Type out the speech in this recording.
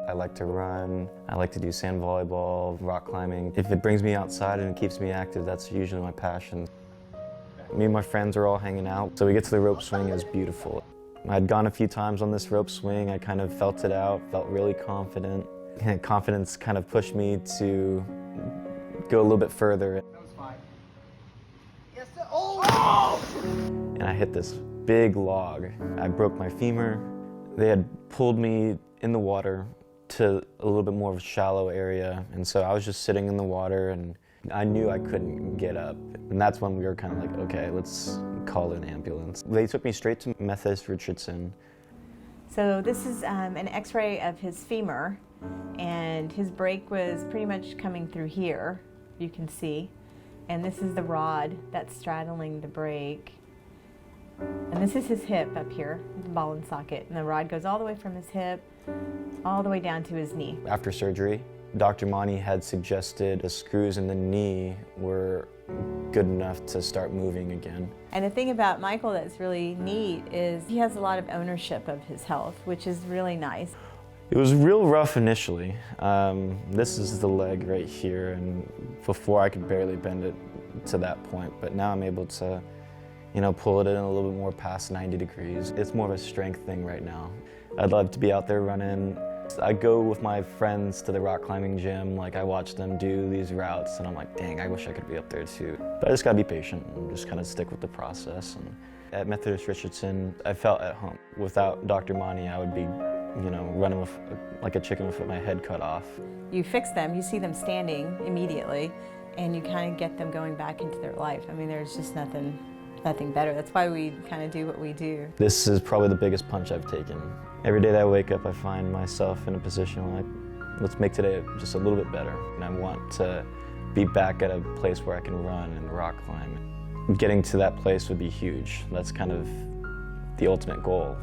I like to run, I like to do sand volleyball, rock climbing. If it brings me outside and it keeps me active, that's usually my passion. Me and my friends are all hanging out, so we get to the rope swing. It was beautiful. I'd gone a few times on this rope swing. I kind of felt it out, felt really confident. And confidence kind of pushed me to go a little bit further. That was fine. Yes, sir. Oh! And I hit this big log. I broke my femur. They had pulled me in the water to a little bit more of a shallow area, and so I was just sitting in the water, and I knew I couldn't get up. And that's when we were kind of like, okay, let's call an ambulance. They took me straight to Methodist Richardson. So this is an x-ray of his femur, and his break was pretty much coming through here, you can see. And this is the rod that's straddling the break. And this is his hip up here, the ball and socket. And the rod goes all the way from his hip, all the way down to his knee. After surgery, Dr. Mani had suggested the screws in the knee were good enough to start moving again. And the thing about Michael that's really neat is he has a lot of ownership of his health, which is really nice. It was real rough initially. This is the leg right here, and before I could barely bend it to that point, but now I'm able to, pull it in a little bit more past 90 degrees. It's more of a strength thing right now. I'd love to be out there running. I go with my friends to the rock climbing gym, I watch them do these routes, and I'm like, dang, I wish I could be up there too. But I just gotta be patient and just kind of stick with the process. And at Methodist Richardson, I felt at home. Without Dr. Mani, I would be, running with, like a chicken with my head cut off. You fix them, you see them standing immediately, and you kind of get them going back into their life. I mean, there's just nothing better. That's why we kind of do what we do. This is probably the biggest punch I've taken. Every day that I wake up, I find myself in a position like, let's make today just a little bit better. And I want to be back at a place where I can run and rock climb. Getting to that place would be huge. That's kind of the ultimate goal.